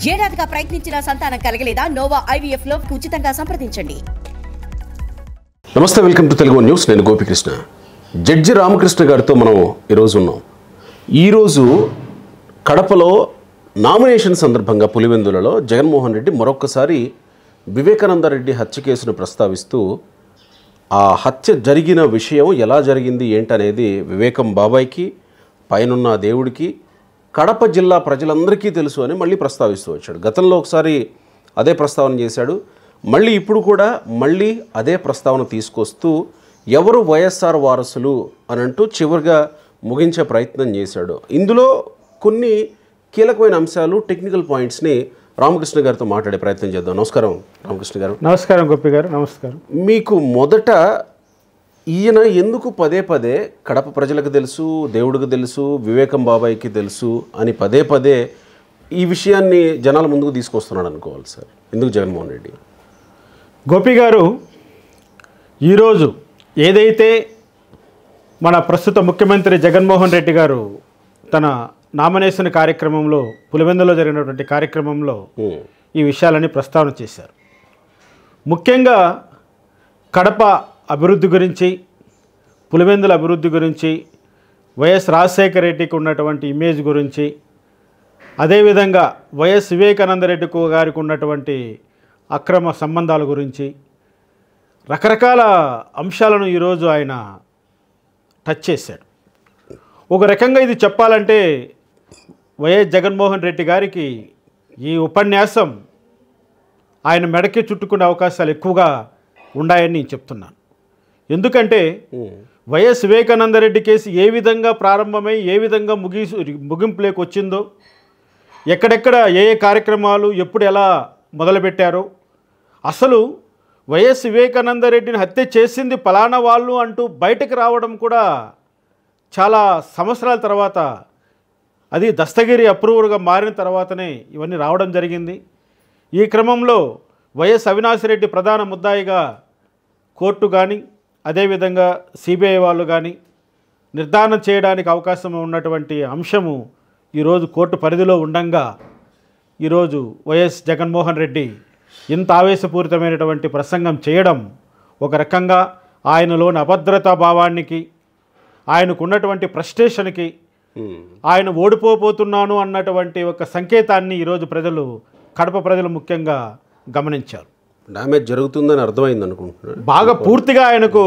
ఏడాదిగా ప్రయత్నించిన సంతానం కలగలేదా? Noah IVF లో ఉచితంగా సంప్రదించండి. నమస్తే, వెల్కమ్ టు తెలుగు న్యూస్. నేను గోపికృష్ణ. జడ్జి రామకృష్ణ గారితో మనం ఈరోజు ఉన్నాం. ఈరోజు కడపలో నామినేషన్ సందర్భంగా పులివెందులలో జగన్మోహన్ రెడ్డి మరొక్కసారి వివేకానంద రెడ్డి హత్య కేసును ప్రస్తావిస్తూ ఆ హత్య జరిగిన విషయం ఎలా జరిగింది ఏంటనేది వివేకం బాబాయ్కి, పైనున్న దేవుడికి, కడప జిల్లా ప్రజలందరికీ తెలుసు అని మళ్ళీ ప్రస్తావిస్తూ వచ్చాడు. గతంలో ఒకసారి అదే ప్రస్తావన చేశాడు. మళ్ళీ ఇప్పుడు కూడా మళ్ళీ అదే ప్రస్తావన తీసుకొస్తూ ఎవరు వైఎస్ఆర్ వారసులు అని అంటూ చివరిగా ముగించే ప్రయత్నం చేశాడు. ఇందులో కొన్ని కీలకమైన అంశాలు, టెక్నికల్ పాయింట్స్ని రామకృష్ణ గారితో మాట్లాడే ప్రయత్నం చేద్దాం. నమస్కారం రామకృష్ణ గారు. నమస్కారం గోపి గారు. నమస్కారం. మీకు మొదట ఈయన ఎందుకు పదే పదే కడప ప్రజలకు తెలుసు, దేవుడికి తెలుసు, వివేకం బాబాయ్కి తెలుసు అని పదే పదే ఈ విషయాన్ని జనాల ముందుకు తీసుకొస్తున్నాడు అనుకోవాలి సార్? ఎందుకు జగన్మోహన్ రెడ్డి? గోపి గారు, ఈరోజు ఏదైతే మన ప్రస్తుత ముఖ్యమంత్రి జగన్మోహన్ రెడ్డి గారు తన నామినేషన్ కార్యక్రమంలో, పులివెందులో జరిగినటువంటి కార్యక్రమంలో ఈ విషయాలని ప్రస్తావన చేశారు. ముఖ్యంగా కడప అభివృద్ధి గురించి, పులివెందుల అభివృద్ధి గురించి, వైఎస్ రాజశేఖర రెడ్డికి ఉన్నటువంటి ఇమేజ్ గురించి, అదేవిధంగా వైఎస్ వివేకానంద రెడ్డి గారికి ఉన్నటువంటి అక్రమ సంబంధాల గురించి రకరకాల అంశాలను ఈరోజు ఆయన టచ్ చేశాడు. ఒక రకంగా ఇది చెప్పాలంటే వైఎస్ జగన్మోహన్ రెడ్డి గారికి ఈ ఉపన్యాసం ఆయన మెడకి చుట్టుకునే అవకాశాలు ఎక్కువగా ఉన్నాయని నేను చెప్తున్నాను. ఎందుకంటే వైఎస్ వివేకానంద రెడ్డి కేసు ఏ విధంగా ప్రారంభమై ఏ విధంగా ముగింపులోకి వచ్చిందో, ఎక్కడెక్కడ ఏ ఏ కార్యక్రమాలు ఎప్పుడు ఎలా మొదలుపెట్టారో, అసలు వైఎస్ వివేకానంద రెడ్డిని హత్య చేసింది ఫలానా వాళ్ళు అంటూ బయటకు రావడం కూడా చాలా సంవత్సరాల తర్వాత, అది దస్తగిరి అప్రూవర్గా మారిన తర్వాతనే ఇవన్నీ రావడం జరిగింది. ఈ క్రమంలో వైఎస్ అవినాష్ రెడ్డి ప్రధాన ముద్దాయిగా కోర్టు కానీ, అదేవిధంగా సిబిఐ వాళ్ళు కానీ నిర్ధారణ చేయడానికి అవకాశం ఉన్నటువంటి అంశము ఈరోజు కోర్టు పరిధిలో ఉండంగా, ఈరోజు వైఎస్ జగన్మోహన్ రెడ్డి ఇంత ఆవేశపూరితమైనటువంటి ప్రసంగం చేయడం ఒక రకంగా ఆయనలోని అభద్రతా భావానికి, ఆయనకు ఉన్నటువంటి ఫ్రస్ట్రేషన్కి, ఆయన ఓడిపోతున్నాను అన్నటువంటి ఒక సంకేతాన్ని ఈరోజు ప్రజలు, కడప ప్రజలు ముఖ్యంగా గమనించారు. డ్యామేజ్ జరుగుతుందని అర్థమైంది అనుకుంటున్నాను. బాగా పూర్తిగా ఆయనకు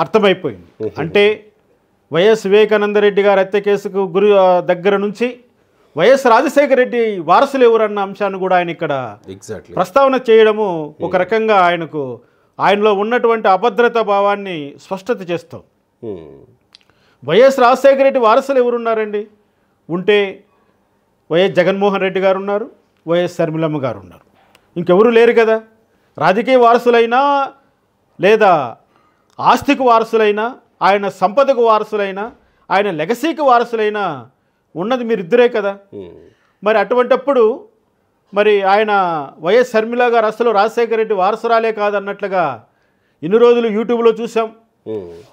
అర్థమైపోయింది. అంటే వైఎస్ వివేకానంద రెడ్డి గారి హత్య కేసుకు దగ్గర నుంచి వైఎస్ రాజశేఖర రెడ్డి వారసులు ఎవరన్న అంశాన్ని కూడా ఆయన ఇక్కడ ప్రస్తావన చేయడము ఒక రకంగా ఆయనలో ఉన్నటువంటి అభద్రతా భావాన్ని స్పష్టత చేస్తాం. వైఎస్ రాజశేఖర రెడ్డి వారసులు ఎవరున్నారండి? ఉంటే వైఎస్ జగన్మోహన్ రెడ్డి గారు ఉన్నారు, వైఎస్ షర్మిలమ్మ గారు ఉన్నారు, ఇంకెవరు లేరు కదా. రాజకీయ వారసులైనా లేదా ఆస్తికి వారసులైనా, ఆయన సంపదకు వారసులైనా, ఆయన లెగసీకి వారసులైనా ఉన్నది మీరిద్దరే కదా. మరి అటువంటప్పుడు మరి ఆయన వైఎస్ షర్మిల గారు అసలు రాజశేఖర రెడ్డి వారసురాలే కాదన్నట్లుగా ఇన్ని రోజులు యూట్యూబ్లో చూసాం.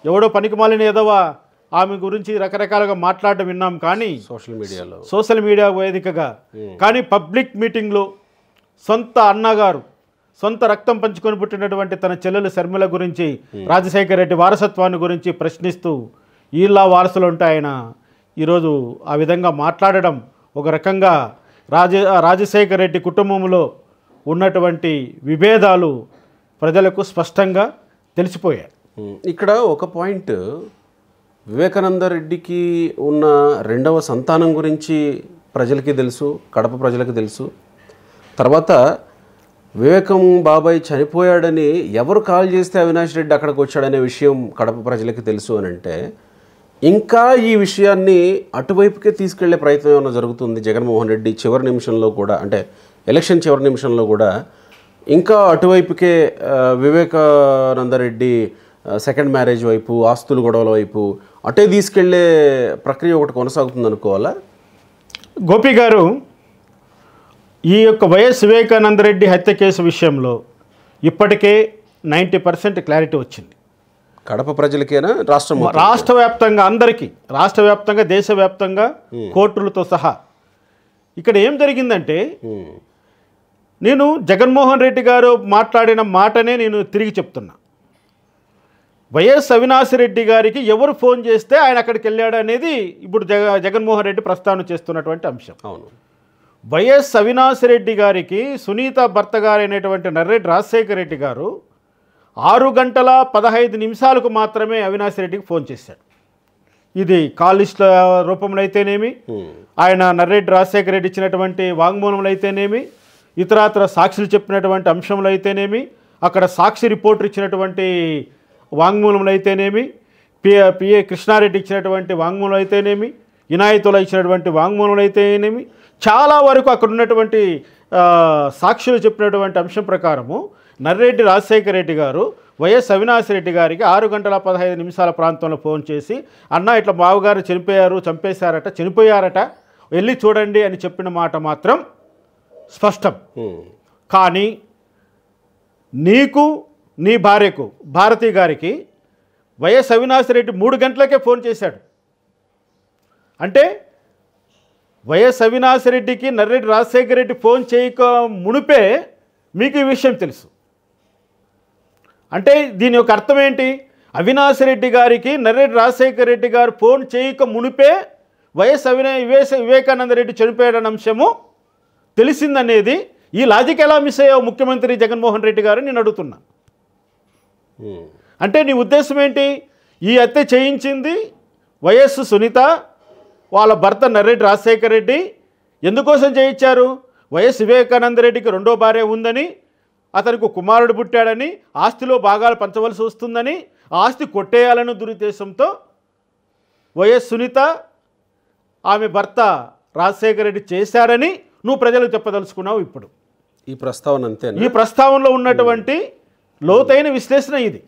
ఎవడో పనికిమాలిన ఏదోవా ఆమె గురించి రకరకాలుగా మాట్లాడడం విన్నాం. కానీ సోషల్ మీడియా వేదికగా, కానీ పబ్లిక్ మీటింగ్లో సొంత అన్నగారు, సొంత రక్తం పంచుకొని పుట్టినటువంటి తన చెల్లెలు షర్మిల గురించి, రాజశేఖర రెడ్డి వారసత్వాన్ని గురించి ప్రశ్నిస్తూ వీళ్ళ వారసులు ఉంటే ఆయన ఈరోజు ఆ విధంగా మాట్లాడడం ఒక రకంగా రాజశేఖర రెడ్డి కుటుంబంలో ఉన్నటువంటి విభేదాలు ప్రజలకు స్పష్టంగా తెలిసిపోయాయి. ఇక్కడ ఒక పాయింట్, వివేకానంద రెడ్డికి ఉన్న రెండవ సంతానం గురించి ప్రజలకి తెలుసు, కడప ప్రజలకు తెలుసు. తర్వాత వివేకం బాబాయ్ చనిపోయాడని ఎవరు కాల్ చేస్తే అవినాష్ రెడ్డి అక్కడికి వచ్చాడనే విషయం కడప ప్రజలకి తెలుసు అని అంటే, ఇంకా ఈ విషయాన్ని అటువైపుకే తీసుకెళ్లే ప్రయత్నం ఏమైనా జరుగుతుంది జగన్మోహన్ రెడ్డి చివరి నిమిషంలో కూడా, అంటే ఎలక్షన్ చివరి నిమిషంలో కూడా ఇంకా అటువైపుకే వివేకానంద రెడ్డి సెకండ్ మ్యారేజ్ వైపు, ఆస్తులు గొడవల వైపు అటే తీసుకెళ్లే ప్రక్రియ ఒకటి కొనసాగుతుంది అనుకోవాలా? గోపి గారు, ఈ యొక్క వైఎస్ వివేకానంద రెడ్డి హత్య కేసు విషయంలో ఇప్పటికే 90% క్లారిటీ వచ్చింది. కడప ప్రజలకేనా, రాష్ట్ర వ్యాప్తంగా అందరికీ, రాష్ట్ర వ్యాప్తంగా, దేశవ్యాప్తంగా కోర్టులతో సహా ఇక్కడ ఏం జరిగిందంటే నేను జగన్మోహన్ రెడ్డి గారు మాట్లాడిన మాటనే నేను తిరిగి చెప్తున్నా. వైఎస్ అవినాష్ రెడ్డి గారికి ఎవరు ఫోన్ చేస్తే ఆయన అక్కడికి వెళ్ళాడు అనేది ఇప్పుడు జగన్మోహన్ రెడ్డి ప్రస్తావన చేస్తున్నటువంటి అంశం. అవును. వైఎస్ అవినాష్ రెడ్డి గారికి సునీత భర్త గారైనటువంటి నర్రెడ్డి రాజశేఖర రెడ్డి గారు 6:15 మాత్రమే అవినాష్ రెడ్డికి ఫోన్ చేశాడు. ఇది కాల్ లిస్టుల రూపంలో అయితేనేమి, ఆయన నర్రెడ్డి రాజశేఖర రెడ్డి ఇచ్చినటువంటి వాంగ్మూలంలో అయితేనేమి, ఇతరాతర సాక్షులు చెప్పినటువంటి అంశంలో అయితేనేమి, అక్కడ సాక్షి రిపోర్టర్ ఇచ్చినటువంటి వాంగ్మూలంలో అయితేనేమి, పిఏ కృష్ణారెడ్డి ఇచ్చినటువంటి వాంగ్మూలం అయితేనేమి, ఇనాయతుల ఇచ్చినటువంటి వాంగ్మూలం అయితేనేమి, చాలా వరకు అక్కడ ఉన్నటువంటి సాక్షులు చెప్పినటువంటి అంశం ప్రకారము నర్రెడ్డి రాజశేఖర రెడ్డి గారు వైఎస్ అవినాష్ రెడ్డి గారికి 6:15 ప్రాంతంలో ఫోన్ చేసి, అన్న ఇట్లా బావగారు చనిపోయారట వెళ్ళి చూడండి అని చెప్పిన మాట మాత్రం స్పష్టం. కానీ నీకు నీ భార్యకు భారతి గారికి వైఎస్ అవినాష్ రెడ్డి 3 గంటలకే ఫోన్ చేశాడు. అంటే వైఎస్ అవినాష్ రెడ్డికి నర్రెడ్డి రాజశేఖర రెడ్డి ఫోన్ చేయక మునిపే మీకు ఈ విషయం తెలుసు. అంటే దీని యొక్క అర్థం ఏంటి? అవినాష్ రెడ్డి గారికి నర్రెడ్డి రాజశేఖర రెడ్డి గారు ఫోన్ చేయక మునిపే వైఎస్ వివేకానంద రెడ్డి చనిపోయాడన్న అంశము తెలిసిందనేది ఈ లాజిక్ ఎలా మిస్ అయ్యావు ముఖ్యమంత్రి జగన్మోహన్ రెడ్డి గారు నేను అడుగుతున్నా. అంటే నీ ఉద్దేశం ఏంటి? ఈ హత్య చేయించింది వైఎస్ సునీత వాళ్ళ భర్త నర్రెడ్డి రాజశేఖర రెడ్డి. ఎందుకోసం చేయించారు? వైఎస్ వివేకానంద రెడ్డికి 2వ భార్య ఉందని, అతనికి కుమారుడు పుట్టాడని, ఆస్తిలో భాగాలు పంచవలసి వస్తుందని, ఆస్తి కొట్టేయాలని దురుద్దేశంతో వైఎస్ సునీత ఆమె భర్త రాజశేఖర రెడ్డి చేశాడని నువ్వు ప్రజలకు చెప్పదలుచుకున్నావు. ఇప్పుడు ఈ ప్రస్తావన అంతే, ఈ ప్రస్తావనలో ఉన్నటువంటి లోతైన విశ్లేషణ ఇది.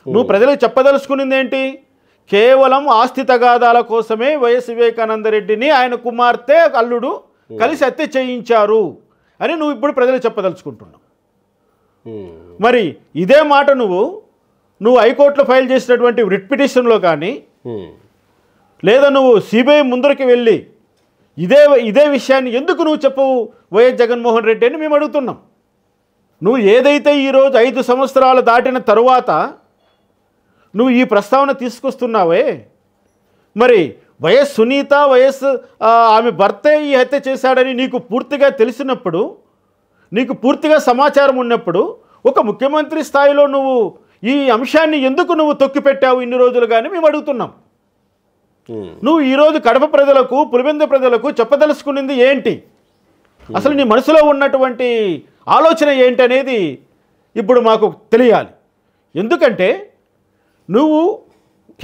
నువ్వు ప్రజలకు చెప్పదలుచుకున్నది ఏంటి? కేవలం ఆస్తి తగాదాల కోసమే వైఎస్ వివేకానంద రెడ్డిని ఆయన కుమార్తె అల్లుడు కలిసి హత్య చేయించారు అని నువ్వు ఇప్పుడు ప్రజలకు చెప్పదలుచుకుంటున్నావు. మరి ఇదే మాట నువ్వు హైకోర్టులో ఫైల్ చేసినటువంటి రిట్ పిటిషన్లో కానీ, లేదా నువ్వు సిబిఐ ముందరికి వెళ్ళి ఇదే విషయాన్ని ఎందుకు నువ్వు చెప్పవు వైఎస్ జగన్మోహన్ రెడ్డి అని మేము అడుగుతున్నాం. నువ్వు ఏదైతే ఈరోజు 5 సంవత్సరాలు దాటిన తరువాత నువ్వు ఈ ప్రస్తావన తీసుకొస్తున్నావే, మరి వైఎస్ సునీత ఆమె భర్తే ఈ హత్య చేశాడని నీకు పూర్తిగా తెలిసినప్పుడు, నీకు పూర్తిగా సమాచారం ఉన్నప్పుడు, ఒక ముఖ్యమంత్రి స్థాయిలో నువ్వు ఈ అంశాన్ని ఎందుకు నువ్వు తొక్కిపెట్టావు ఇన్ని రోజులు కానీ మేము అడుగుతున్నాం. నువ్వు ఈరోజు కడప ప్రజలకు, పులివెందు ప్రజలకు చెప్పదలుచుకున్నది ఏంటి? అసలు నీ మనసులో ఉన్నటువంటి ఆలోచన ఏంటి అనేది ఇప్పుడు మాకు తెలియాలి. ఎందుకంటే నువ్వు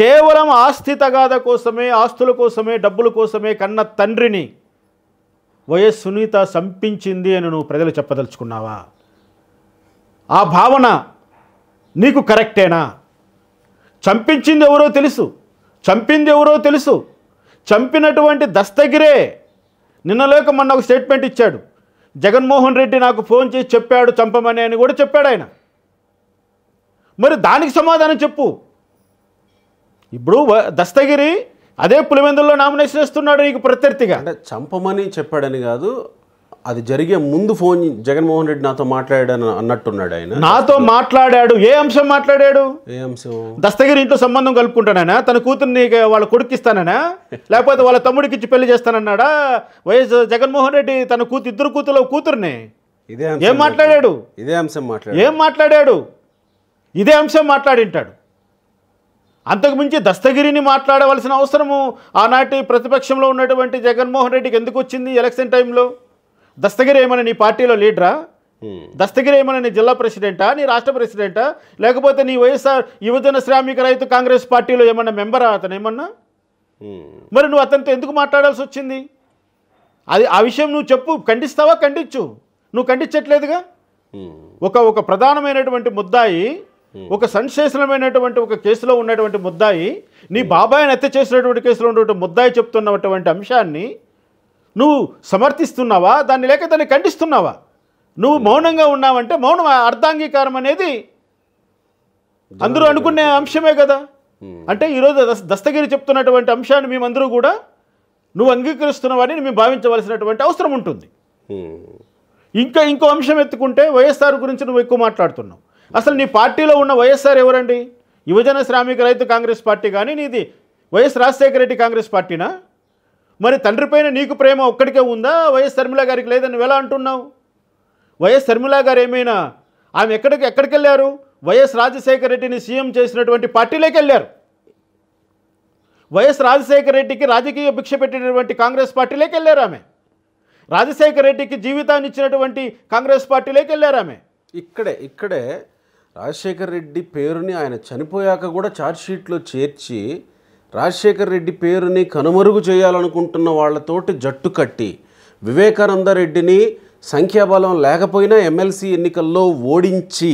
కేవలం ఆస్తి తగాద కోసమే, ఆస్తుల కోసమే, డబ్బుల కోసమే కన్న తండ్రిని వైఎస్ సునీత చంపించింది అని నువ్వు ప్రజలు చెప్పదలుచుకున్నావా? ఆ భావన నీకు కరెక్టేనా? చంపించింది ఎవరో తెలుసు, చంపింది ఎవరో తెలుసు. చంపినటువంటి దస్తగిరే నిన్నలేక మొన్న ఒక స్టేట్మెంట్ ఇచ్చాడు. జగన్మోహన్ రెడ్డి నాకు ఫోన్ చేసి చెప్పాడు చంపమని అని కూడా చెప్పాడు ఆయన. మరి దానికి సమాధానం చెప్పు. ఇప్పుడు దస్తగిరి అదే పులివెందుల్లో నామినేషన్ వేస్తున్నాడు నీకు ప్రత్యర్థిగా. అంటే చంపమని చెప్పాడని కాదు, అది జరిగే ముందు ఫోన్ జగన్మోహన్ రెడ్డి నాతో మాట్లాడాడు అన్నట్టున్నాడు ఆయన. నాతో మాట్లాడాడు. ఏ అంశం మాట్లాడాడు? ఏ అంశం? దస్తగిరి ఇంట్లో సంబంధం కలుపుకుంటానా? తన కూతుర్ని వాళ్ళ కొడుకు ఇస్తానా? లేకపోతే వాళ్ళ తమ్ముడికి ఇచ్చి పెళ్లి చేస్తానన్నాడా? వైఎస్ జగన్మోహన్ రెడ్డి తన ఇద్దరు కూతుర్ని ఏం మాట్లాడాడు? ఇదే అంశం మాట్లాడాడు. ఏం మాట్లాడాడు? ఇదే అంశం మాట్లాడింటాడు. అంతకుమించి దస్తగిరిని మాట్లాడవలసిన అవసరము ఆనాటి ప్రతిపక్షంలో ఉన్నటువంటి జగన్మోహన్ రెడ్డికి ఎందుకు వచ్చింది? ఎలక్షన్ టైంలో దస్తగిరి ఏమైనా నీ పార్టీలో లీడరా? దస్తగిరి ఏమైనా నీ జిల్లా ప్రెసిడెంటా, నీ రాష్ట్ర ప్రెసిడెంటా, లేకపోతే నీ వైఎస్ఆర్ యువజన శ్రామిక రైతు కాంగ్రెస్ పార్టీలో ఏమన్నా మెంబరా అతను ఏమన్నా? మరి నువ్వు అతనితో ఎందుకు మాట్లాడాల్సి వచ్చింది? ఆ విషయం నువ్వు చెప్పు. ఖండిస్తావా? ఖండించు. నువ్వు ఖండించట్లేదుగా. ఒక ప్రధానమైనటువంటి ముద్దాయి, ఒక సంశేషణమైనటువంటి ఒక కేసులో ఉన్నటువంటి ముద్దాయి, నీ బాబాయిని హత్య చేసినటువంటి కేసులో ఉన్నటువంటి ముద్దాయి చెప్తున్నటువంటి అంశాన్ని నువ్వు సమర్థిస్తున్నావా? దాన్ని లేక దాన్ని ఖండిస్తున్నావా? నువ్వు మౌనంగా ఉన్నావంటే మౌనం అర్ధాంగీకారం అనేది అందరూ అనుకునే అంశమే కదా. అంటే ఈరోజు దస్తగిరి చెప్తున్నటువంటి అంశాన్ని మేమందరూ కూడా నువ్వు అంగీకరిస్తున్నావని మేము భావించవలసినటువంటి అవసరం ఉంటుంది. ఇంకో అంశం ఎత్తుకుంటే వైఎస్ఆర్ గురించి నువ్వు ఎక్కువ మాట్లాడుతున్నావు. అసలు నీ పార్టీలో ఉన్న వైఎస్ఆర్ ఎవరండి? యువజన శ్రామిక రైతు కాంగ్రెస్ పార్టీ కానీ నీది వైఎస్ రాజశేఖర రెడ్డి కాంగ్రెస్ పార్టీనా? మరి తండ్రి పైన నీకు ప్రేమ ఒక్కడికే ఉందా, వైఎస్ షర్మిల గారికి లేదని నువ్వు ఎలా అంటున్నావు? వైఎస్ షర్మిల గారు ఏమైనా ఆమె ఎక్కడికి వెళ్ళారు? వైఎస్ రాజశేఖర రెడ్డిని సీఎం చేసినటువంటి పార్టీలోకి వెళ్ళారు. వైఎస్ రాజశేఖర రెడ్డికి రాజకీయ భిక్ష పెట్టినటువంటి కాంగ్రెస్ పార్టీలోకి వెళ్ళారు ఆమె. రాజశేఖర రెడ్డికి జీవితాన్ని ఇచ్చినటువంటి కాంగ్రెస్ పార్టీలోకి వెళ్ళారు ఆమె. ఇక్కడే రాజశేఖర రెడ్డి పేరుని ఆయన చనిపోయాక కూడా ఛార్జ్షీట్లో చేర్చి రాజశేఖర రెడ్డి పేరుని కనుమరుగు చేయాలనుకుంటున్న వాళ్ళతోటి జట్టు కట్టి వివేకానంద రెడ్డిని సంఖ్యాబలం లేకపోయినా ఎమ్మెల్సీ ఎన్నికల్లో ఓడించి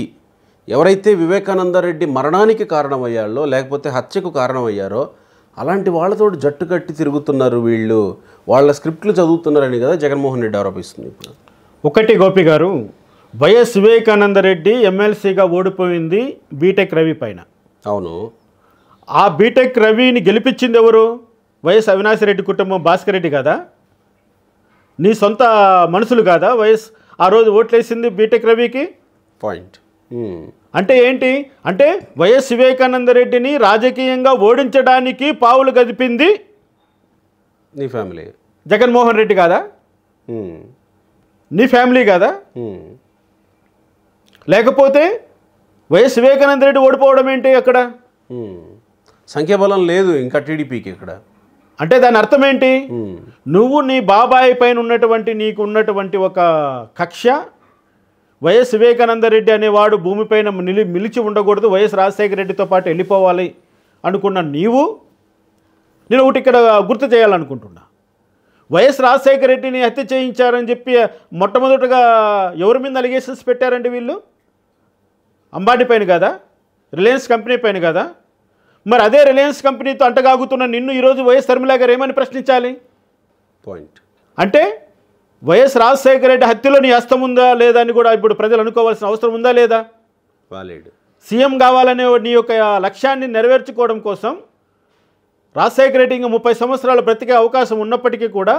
ఎవరైతే వివేకానంద రెడ్డి మరణానికి కారణమయ్యారో లేకపోతే హత్యకు కారణమయ్యారో అలాంటి వాళ్ళతో జట్టు కట్టి తిరుగుతున్నారు వీళ్ళు, వాళ్ళ స్క్రిప్ట్లు చదువుతున్నారని కదా జగన్మోహన్ రెడ్డి ఆరోపిస్తుంది. ఇప్పుడు ఒకటి గోపి గారు, వైఎస్ వివేకానంద రెడ్డి ఎమ్మెల్సీగా ఓడిపోయింది బీటెక్ రవి పైన. అవును. ఆ బీటెక్ రవిని గెలిపించింది ఎవరు? వైఎస్ అవినాష్ రెడ్డి కుటుంబం, భాస్కర్ రెడ్డి కదా? నీ సొంత మనుషులు కాదా వైఎస్ ఆ రోజు ఓట్లేసింది బీటెక్ రవికి? పాయింట్. అంటే ఏంటి అంటే వైఎస్ వివేకానంద రెడ్డిని రాజకీయంగా ఓడించడానికి పావులు గదిపింది నీ ఫ్యామిలీ, జగన్మోహన్ రెడ్డి కాదా? నీ ఫ్యామిలీ కాదా? లేకపోతే వైఎస్ వివేకానంద రెడ్డి ఓడిపోవడం ఏంటి అక్కడ? సంఖ్యాబలం లేదు ఇంకా టీడీపీకి ఇక్కడ. అంటే దాని అర్థం ఏంటి? నువ్వు నీ బాబాయ్ పైన ఉన్నటువంటి నీకు ఉన్నటువంటి ఒక కక్ష, వైఎస్ వివేకానంద రెడ్డి అనేవాడు భూమిపైన నిలిచి ఉండకూడదు, వైఎస్ రాజశేఖర రెడ్డితో పాటు వెళ్ళిపోవాలి అనుకున్న నేను ఒకటి ఇక్కడ గుర్తు చేయాలనుకుంటున్నా. వైఎస్ రాజశేఖర రెడ్డిని హత్య చేయించారని చెప్పి మొట్టమొదటగా ఎవరి మీద అలిగేషన్స్ పెట్టారండి వీళ్ళు? అంబానీ పైన కదా, రిలయన్స్ కంపెనీ పైన కదా? మరి అదే రిలయన్స్ కంపెనీతో అంటగాగుతున్న నిన్ను ఈరోజు వైఎస్ షర్మిల గారు ఏమని ప్రశ్నించాలి? పాయింట్. అంటే వైఎస్ రాజశేఖర రెడ్డి హత్యలో నీ హస్తం ఉందా లేదా అని కూడా ఇప్పుడు ప్రజలు అనుకోవాల్సిన అవసరం ఉందా లేదా? వాలిడ్. సీఎం కావాలనే నీ యొక్క లక్ష్యాన్ని నెరవేర్చుకోవడం కోసం రాజశేఖర రెడ్డి ఇంకా 30 సంవత్సరాలు బ్రతికే అవకాశం ఉన్నప్పటికీ కూడా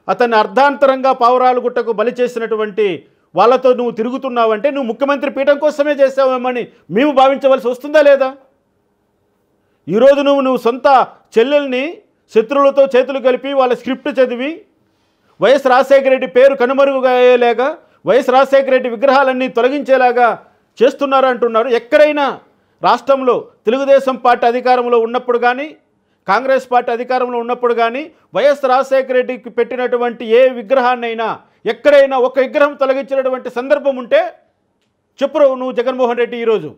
అతన్ని అర్ధాంతరంగా పావురాలు గుట్టకు బలి చేసినటువంటి వాళ్ళతో నువ్వు తిరుగుతున్నావంటే నువ్వు ముఖ్యమంత్రి పీఠం కోసమే చేసావేమని మేము భావించవలసి వస్తుందా లేదా? ఈరోజు నువ్వు సొంత చెల్లెల్ని శత్రువులతో చేతులు కలిపి వాళ్ళ స్క్రిప్ట్ చదివి వైఎస్ రాజశేఖర రెడ్డి పేరు కనుమరుగుగా అయ్యేలాగా వైఎస్ రాజశేఖర రెడ్డి విగ్రహాలన్నీ తొలగించేలాగా చేస్తున్నారు అంటున్నారు. ఎక్కడైనా రాష్ట్రంలో తెలుగుదేశం పార్టీ అధికారంలో ఉన్నప్పుడు కానీ కాంగ్రెస్ పార్టీ అధికారంలో ఉన్నప్పుడు కానీ వైఎస్ రాజశేఖర రెడ్డికి పెట్టినటువంటి ఏ విగ్రహాన్నైనా ఎక్కడైనా ఒక విగ్రహం తొలగించినటువంటి సందర్భం ఉంటే చెప్పు నువ్వు జగన్మోహన్ రెడ్డి ఈరోజు.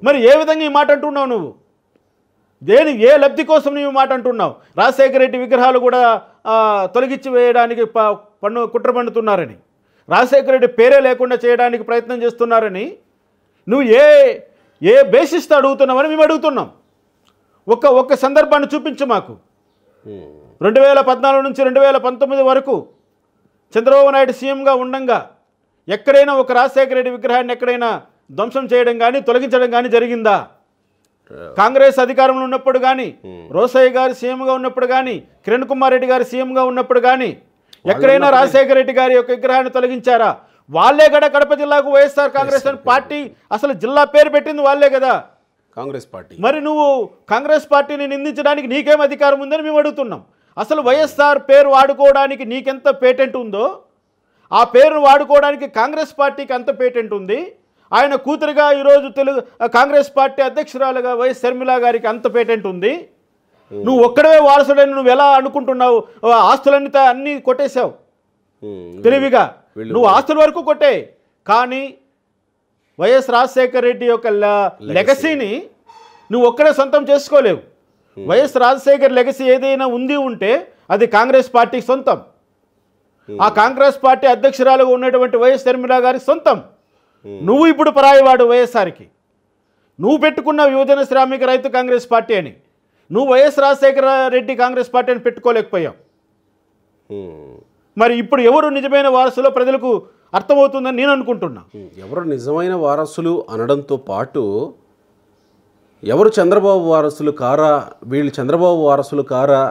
మరి ఏ విధంగా ఈ మాట అంటున్నావు నువ్వు? ఏ లబ్ధి కోసం నువ్వు మాట అంటున్నావు? రాజశేఖర రెడ్డి విగ్రహాలు కూడా తొలగించి వేయడానికి కుట్ర పండుతున్నారని, రాజశేఖర రెడ్డి పేరే లేకుండా చేయడానికి ప్రయత్నం చేస్తున్నారని నువ్వు ఏ బేసిస్తో అడుగుతున్నావని మేము అడుగుతున్నాం. ఒక్క సందర్భాన్ని చూపించు మాకు. 2014 నుంచి 2019 వరకు చంద్రబాబు నాయుడు సీఎంగా ఉండంగా ఎక్కడైనా ఒక రాజశేఖర రెడ్డి విగ్రహాన్ని ఎక్కడైనా ధ్వంసం చేయడం కానీ తొలగించడం కానీ జరిగిందా? కాంగ్రెస్ అధికారంలో ఉన్నప్పుడు కానీ, రోసయ్య గారు సీఎంగా ఉన్నప్పుడు కానీ, కిరణ్ కుమార్ రెడ్డి గారు సీఎంగా ఉన్నప్పుడు కానీ ఎక్కడైనా రాజశేఖర రెడ్డి గారి యొక్క విగ్రహాన్ని తొలగించారా? వాళ్ళే కదా కడప జిల్లాకు వైఎస్ఆర్ కాంగ్రెస్ అని పార్టీ అసలు జిల్లా పేరు పెట్టింది వాళ్ళే కదా, కాంగ్రెస్ పార్టీ. మరి నువ్వు కాంగ్రెస్ పార్టీని నిందించడానికి నీకేం అధికారం ఉందని మేము అడుగుతున్నాం. అసలు వైఎస్ఆర్ పేరు వాడుకోవడానికి నీకెంత పేటెంట్ ఉందో ఆ పేరును వాడుకోవడానికి కాంగ్రెస్ పార్టీకి అంత పేటెంట్ ఉంది. ఆయన కూతురుగా ఈరోజు కాంగ్రెస్ పార్టీ అధ్యక్షురాలుగా వైఎస్ షర్మిల గారికి అంత పేటెంట్ ఉంది. నువ్వు ఒక్కడే వారసుడని నువ్వు ఎలా అనుకుంటున్నావు? ఆస్తులన్నీ అన్నీ కొట్టేశావు తెలివిగా. నువ్వు ఆస్తుల వరకు కొట్టే, కానీ వైఎస్ రాజశేఖర రెడ్డి యొక్క లెగసీని నువ్వు ఒక్కడే సొంతం చేసుకోలేవు. వైఎస్ రాజశేఖర్ లెగసీ ఏదైనా ఉంటే అది కాంగ్రెస్ పార్టీకి సొంతం. ఆ కాంగ్రెస్ పార్టీ అధ్యక్షురాలుగా ఉన్నటువంటి వైఎస్ షర్మిల గారికి సొంతం. నువ్వు ఇప్పుడు పరాయివాడు వైఎస్ఆర్కి. నువ్వు పెట్టుకున్న యువజన శ్రామిక రైతు కాంగ్రెస్ పార్టీ అని, నువ్వు వైఎస్ రాజశేఖర రెడ్డి కాంగ్రెస్ పార్టీ అని పెట్టుకోలేకపోయావు. మరి ఇప్పుడు ఎవరు నిజమైన వారసులో ప్రజలకు అర్థమవుతుందని నేను అనుకుంటున్నా. ఎవరు నిజమైన వారసులు అనడంతో పాటు ఎవరు చంద్రబాబు వారసులు కారా, వీళ్ళు చంద్రబాబు వారసులు కారా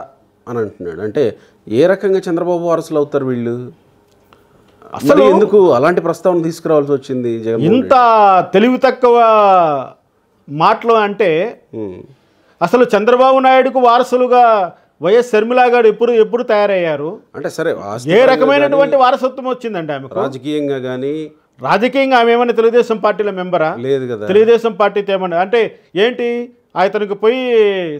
అని అంటున్నాడు. అంటే ఏ రకంగా చంద్రబాబు వారసులు అవుతారు వీళ్ళు? అసలు ఎందుకు అలాంటి ప్రస్తావన తీసుకురావాల్సి వచ్చింది జగన్? ఇంత తెలివి తక్కువ మాటలు అంటే అసలు చంద్రబాబు నాయుడుకు వారసులుగా వైఎస్ షర్మిల గారు ఎప్పుడు తయారయ్యారు? అంటే సరే, ఏ రకమైనటువంటి వారసత్వం వచ్చిందండి ఆమెకు? రాజకీయంగా కానీ రాజకీయంగా ఆమె ఏమైనా తెలుగుదేశం పార్టీలో మెంబరా? లేదు కదా. తెలుగుదేశం పార్టీతో ఏమన్నా అంటే ఏంటి, అతనికి పోయి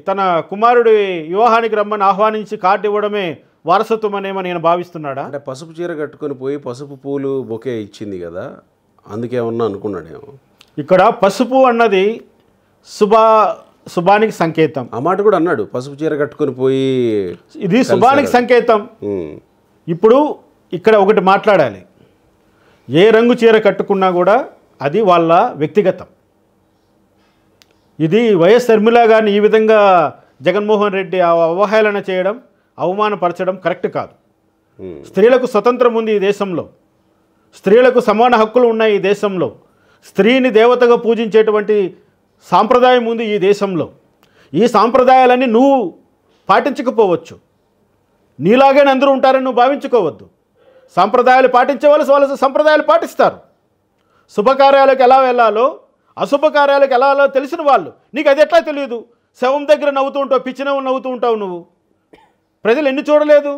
తన కుమారుడి వివాహానికి రమ్మని ఆహ్వానించి కార్డు ఇవ్వడమే వారసత్వం అనేమో నేను భావిస్తున్నాడా? అంటే పసుపు చీర కట్టుకొని పోయి పసుపు పూలు బొకే ఇచ్చింది కదా, అందుకేమన్నా అనుకున్నాడేమో. ఇక్కడ పసుపు అన్నది శుభానికి సంకేతం. ఆ మాట కూడా అన్నాడు, పసుపు చీర కట్టుకొని పోయి ఇది శుభానికి సంకేతం. ఇప్పుడు ఇక్కడ ఒకటి మాట్లాడాలి, ఏ రంగు చీర కట్టుకున్నా కూడా అది వాళ్ళ వ్యక్తిగతం. ఇది వైఎస్ షర్మిల గారిని ఈ విధంగా జగన్మోహన్ రెడ్డి అవహేళన చేయడం, అవమానపరచడం కరెక్ట్ కాదు. స్త్రీలకు స్వతంత్రం ఉంది ఈ దేశంలో, స్త్రీలకు సమాన హక్కులు ఉన్నాయి ఈ దేశంలో, స్త్రీని దేవతగా పూజించేటువంటి సాంప్రదాయం ఉంది ఈ దేశంలో. ఈ సాంప్రదాయాలన్నీ నువ్వు పాటించకపోవచ్చు, నీలాగానే అందరూ ఉంటారని నువ్వు భావించుకోవద్దు. సాంప్రదాయాలు పాటించే వాళ్ళు సంప్రదాయాలు పాటిస్తారు. శుభకార్యాలకు ఎలా వెళ్ళాలో, అశుభకార్యాలకు ఎలా వెళ్ళాలో తెలిసిన వాళ్ళు. నీకు అది ఎట్లా తెలియదు? శవం దగ్గర నవ్వుతూ ఉంటావు, పిచ్చినవ్వు నవ్వుతూ ఉంటావు నువ్వు. ప్రజలు ఎన్ని చూడలేదు?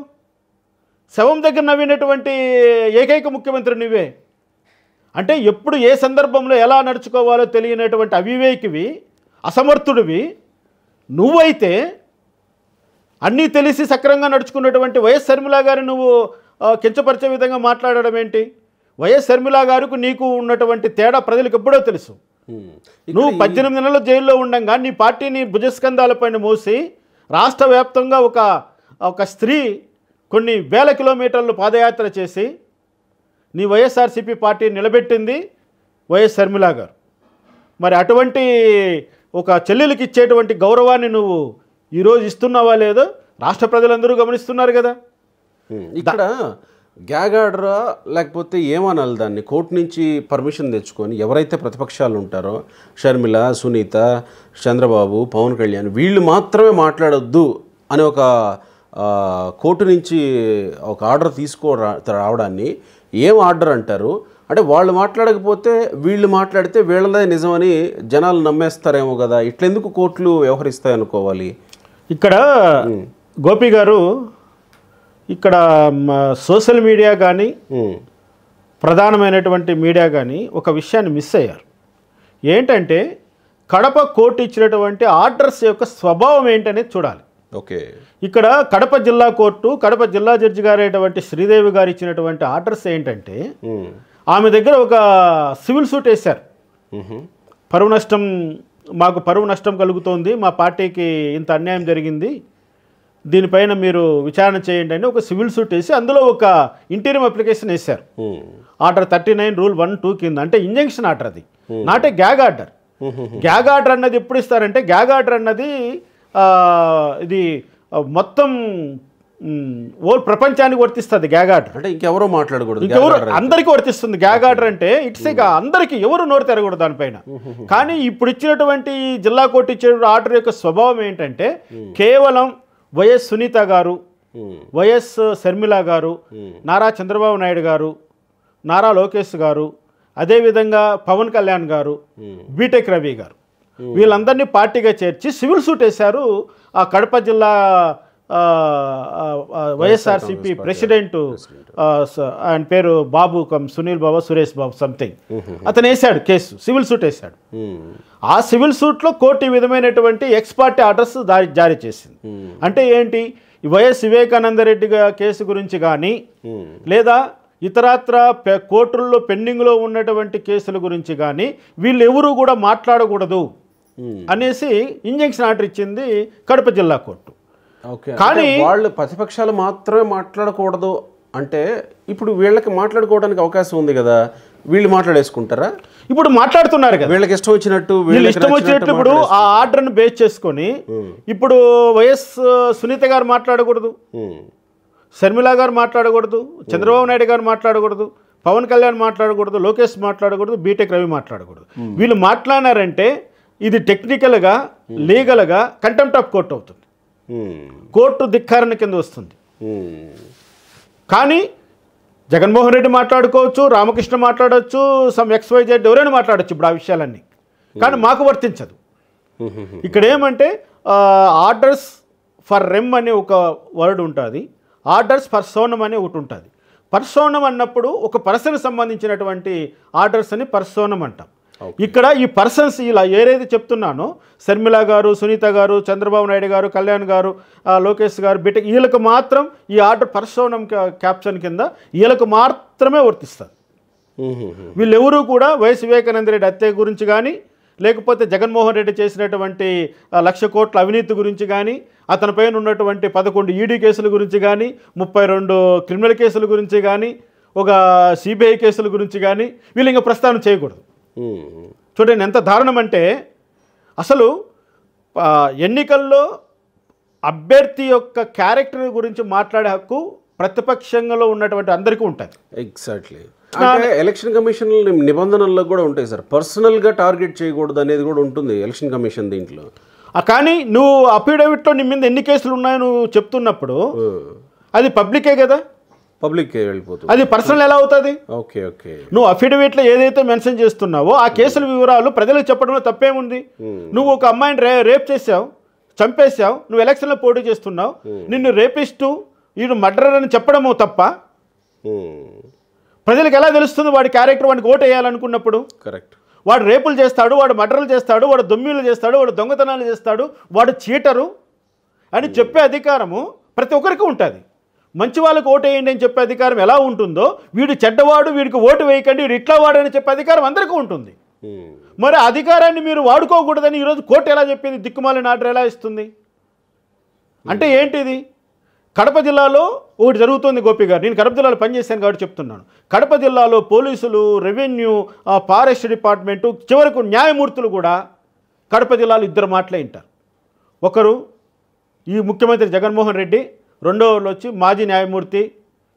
శవం దగ్గర నవ్వినటువంటి ఏకైక ముఖ్యమంత్రి నువ్వే. అంటే ఎప్పుడు ఏ సందర్భంలో ఎలా నడుచుకోవాలో తెలియనటువంటి అవివేకివి, అసమర్థుడివి నువ్వైతే అన్నీ తెలిసి సక్రంగా నడుచుకున్నటువంటి వైఎస్ షర్మిల గారిని నువ్వు కించపరిచే విధంగా మాట్లాడడం ఏంటి? వైఎస్ షర్మిల గారికి నీకు ఉన్నటువంటి తేడా ప్రజలకు ఎప్పుడో తెలుసు. నువ్వు 18 నెలల జైల్లో ఉండగా నీ పార్టీని భుజస్కంధాలపైన మోసి రాష్ట్ర వ్యాప్తంగా ఒక స్త్రీ కొన్ని వేల కిలోమీటర్లు పాదయాత్ర చేసి నీ వైఎస్ఆర్సీపీ పార్టీ నిలబెట్టింది వైఎస్ షర్మిల గారు. మరి అటువంటి ఒక చెల్లెలకి ఇచ్చేటువంటి గౌరవాన్ని నువ్వు ఈరోజు ఇస్తున్నావా లేదో రాష్ట్ర ప్రజలందరూ గమనిస్తున్నారు కదా. ఇక్కడ గ్యాగ్ ఆర్డరా లేకపోతే ఏమనాలి దాన్ని? కోర్టు నుంచి పర్మిషన్ తెచ్చుకొని ఎవరైతే ప్రతిపక్షాలు ఉంటారో షర్మిల, సునీత, చంద్రబాబు, పవన్ కళ్యాణ్ వీళ్ళు మాత్రమే మాట్లాడొద్దు అని ఒక కోర్టు నుంచి ఒక ఆర్డర్ రావడాన్ని ఏం ఆర్డర్ అంటారు? అంటే వాళ్ళు మాట్లాడకపోతే వీళ్ళు మాట్లాడితే వీళ్ళదే నిజమని జనాలు నమ్మేస్తారేమో కదా. ఇట్లెందుకు కోర్టులు వ్యవహరిస్తాయి అనుకోవాలి? ఇక్కడ గోపి గారు, ఇక్కడ సోషల్ మీడియా కానీ ప్రధానమైనటువంటి మీడియా కానీ ఒక విషయాన్ని మిస్ అయ్యారు. ఏంటంటే కడప కోర్టు ఇచ్చినటువంటి ఆర్డర్స్ యొక్క స్వభావం ఏంటనేది చూడాలి. ఓకే, ఇక్కడ కడప జిల్లా కోర్టు, కడప జిల్లా జడ్జి గారైనటువంటి శ్రీదేవి గారు ఇచ్చినటువంటి ఆర్డర్స్ ఏంటంటే ఆమె దగ్గర ఒక సివిల్ సూట్ వేశారు. మాకు పరువు నష్టం కలుగుతోంది, మా పార్టీకి ఇంత అన్యాయం జరిగింది, దీనిపైన మీరు విచారణ చేయండి అని ఒక సివిల్ సూట్ వేసి అందులో ఒక ఇంటీరియం అప్లికేషన్ వేశారు. ఆర్డర్ 39 రూల్ 1(2) కింద. అంటే ఇంజంక్షన్ ఆర్డర్, అది నాటే గ్యాగ్ ఆర్డర్. గ్యాగ్ ఆర్డర్ అన్నది ఎప్పుడు ఇస్తారంటే, గ్యాగ్ ఆర్డర్ అన్నది ఇది మొత్తం ఓల్ ప్రపంచానికి వర్తిస్తుంది గ్యాగ్ ఆర్డర్. అంటే ఇంకెవరో మాట్లాడకూడదు, అందరికీ వర్తిస్తుంది గ్యాగ్ ఆర్డర్ అంటే. ఇట్స్ అందరికీ, ఎవరు నోరు తెరగకూడదు దానిపైన. కానీ ఇప్పుడు ఇచ్చినటువంటి జిల్లా కోర్టు ఇచ్చే ఆర్డర్ యొక్క స్వభావం ఏంటంటే కేవలం వైఎస్ సునీత గారు, వైఎస్ షర్మిల గారు, నారా చంద్రబాబు నాయుడు గారు, నారా లోకేష్ గారు, అదేవిధంగా పవన్ కళ్యాణ్ గారు, బీటెక్ రవి గారు, వీళ్ళందరినీ పార్టీగా చేర్చి సివిల్ సూట్ వేశారు. ఆ కడప జిల్లా వైఎస్ఆర్సీపీ ప్రెసిడెంట్, ఆయన పేరు బాబు సునీల్ బాబు, సురేష్ బాబు సంథింగ్, అతను వేశాడు కేసు, సివిల్ సూట్ వేశాడు. ఆ సివిల్ సూట్లో కోర్టు ఈ విధమైనటువంటి ఎక్స్ పార్టీ ఆర్డర్స్ జారీ చేసింది. అంటే ఏంటి, వైఎస్ వివేకానందరెడ్డి కేసు గురించి కానీ లేదా ఇతరత్ర కోర్టుల్లో పెండింగ్లో ఉన్నటువంటి కేసుల గురించి కానీ వీళ్ళు ఎవరు కూడా మాట్లాడకూడదు అనేసి ఇంజంక్షన్ ఆర్డర్ ఇచ్చింది కడప జిల్లా కోర్టు. కానీ వాళ్ళు ప్రతిపక్షాలు మాత్రమే మాట్లాడకూడదు అంటే ఇప్పుడు వీళ్ళకి మాట్లాడుకోవడానికి అవకాశం ఉంది కదా, వీళ్ళు మాట్లాడేసుకుంటారా? ఇప్పుడు మాట్లాడుతున్నారు కదా, వీళ్ళకి ఇష్టం వచ్చినట్టు ఇప్పుడు ఆ ఆర్డర్ను బేస్ చేసుకొని ఇప్పుడు వైఎస్ సునీత గారు మాట్లాడకూడదు, షర్మిల గారు మాట్లాడకూడదు, చంద్రబాబు నాయుడు గారు మాట్లాడకూడదు, పవన్ కళ్యాణ్ మాట్లాడకూడదు, లోకేష్ మాట్లాడకూడదు, బీటెక్ రవి మాట్లాడకూడదు. వీళ్ళు మాట్లాడినారంటే ఇది టెక్నికల్గా, లీగల్గా కంటెంప్ట్ ఆఫ్ కోర్ట్ అవుతుంది. కోర్టు ధిక్కారణ కింద వస్తుంది. కానీ జగన్మోహన్ రెడ్డి మాట్లాడుకోవచ్చు, రామకృష్ణ మాట్లాడవచ్చు, సమ్ XYZ ఎవరైనా మాట్లాడచ్చు ఇప్పుడు ఆ విషయాలన్నీ. కానీ మాకు వర్తించదు. ఇక్కడ ఏమంటే ఆర్డర్స్ ఫర్ రెమ్ అనే ఒక వర్డ్ ఉంటుంది, ఆర్డర్స్ పర్సోనం అనే ఒకటి ఉంటుంది. పర్సోనం అన్నప్పుడు ఒక పర్సన్ సంబంధించినటువంటి ఆర్డర్స్ అని పర్సోనం అంటాం. ఇక్కడ ఈ పర్సన్స్ ఇలా ఏదైతే చెప్తున్నానో శర్మిల గారు, సునీత గారు, చంద్రబాబు నాయుడు గారు, కళ్యాణ్ గారు, లోకేష్ గారు, బిటెక్ వీళ్ళకి మాత్రం ఈ ఆర్డర్ పర్సోనం క్యాప్షన్ కింద వీళ్ళకు మాత్రమే వర్తిస్తారు. వీళ్ళెవరూ కూడా వైఎస్ వివేకానంద రెడ్డి హత్య గురించి కానీ, లేకపోతే జగన్మోహన్ రెడ్డి చేసినటువంటి 1,00,000 కోట్ల అవినీతి గురించి కానీ, అతనిపైన ఉన్నటువంటి 11 ఈడీ కేసుల గురించి కానీ, 32 క్రిమినల్ కేసుల గురించి కానీ, ఒక సిబిఐ కేసుల గురించి కానీ వీళ్ళు ఇంకా ప్రస్తావన చేయకూడదు. చూడండి ఎంత దారుణం అంటే, అసలు ఎన్నికల్లో అభ్యర్థి యొక్క క్యారెక్టర్ గురించి మాట్లాడే హక్కు ప్రతిపక్షంలో ఉన్నటువంటి అందరికీ ఉంటుంది. ఎగ్జాక్ట్లీ. అంటే ఎలక్షన్ కమిషన్ నిబంధనల్లో కూడా ఉంటాయి సార్, పర్సనల్గా టార్గెట్ చేయకూడదు అనేది కూడా ఉంటుంది ఎలక్షన్ కమిషన్ దీంట్లో. కానీ నువ్వు అఫిడవిట్లో నీ మీద ఎన్ని కేసులు ఉన్నాయో నువ్వు చెప్తున్నప్పుడు అది పబ్లికే కదా, పబ్లిక్ వెళ్ళిపోతుంది, అది పర్సనల్ ఎలా అవుతుంది? Okay okay. నువ్వు అఫిడవిట్లో ఏదైతే మెన్షన్ చేస్తున్నావో ఆ కేసుల వివరాలు ప్రజలకు చెప్పడంలో తప్పేముంది? నువ్వు ఒక అమ్మాయిని రేప్ చేసావు, చంపేశావు, నువ్వు ఎలక్షన్లో పోటీ చేస్తున్నావు, నిన్ను రేపిస్టు వీడు మర్డరర్ అని చెప్పడము తప్ప ప్రజలకు ఎలా తెలుస్తుంది వాడి క్యారెక్టర్? వాడికి ఓటు వేయాలనుకున్నప్పుడు కరెక్ట్. వాడు రేపులు చేస్తాడు, వాడు మర్డర్లు చేస్తాడు, వాడు దొమ్మిళ్ళు చేస్తాడు, వాడు దొంగతనాలు చేస్తాడు, వాడు చీటరు అని చెప్పే అధికారము ప్రతి ఒక్కరికి ఉంటుంది. మంచి వాళ్ళకి ఓటు వేయండి అని చెప్పే అధికారం ఎలా ఉంటుందో, వీడు చెడ్డవాడు, వీడికి ఓటు వేయకండి, వీడు ఇట్లా వాడు అని చెప్పే అధికారం అందరికీ ఉంటుంది. మరి అధికారాన్ని మీరు వాడుకోకూడదని ఈరోజు కోర్టు ఎలా చెప్పింది? దిక్కుమాలిన ఆర్డర్ ఎలా ఇస్తుంది? అంటే ఏంటిది? కడప జిల్లాలో ఒకటి జరుగుతుంది గోపి గారు, నేను కడప జిల్లాలో పనిచేశాను కాబట్టి చెప్తున్నాను. కడప జిల్లాలో పోలీసులు, రెవెన్యూ, ఫారెస్ట్ డిపార్ట్మెంటు, చివరకు న్యాయమూర్తులు కూడా కడప జిల్లాలో 2 మాటలే వింటారు. ఒకరు ఈ ముఖ్యమంత్రి జగన్మోహన్ రెడ్డి, రెండోళ్ళు వచ్చి మాజీ న్యాయమూర్తి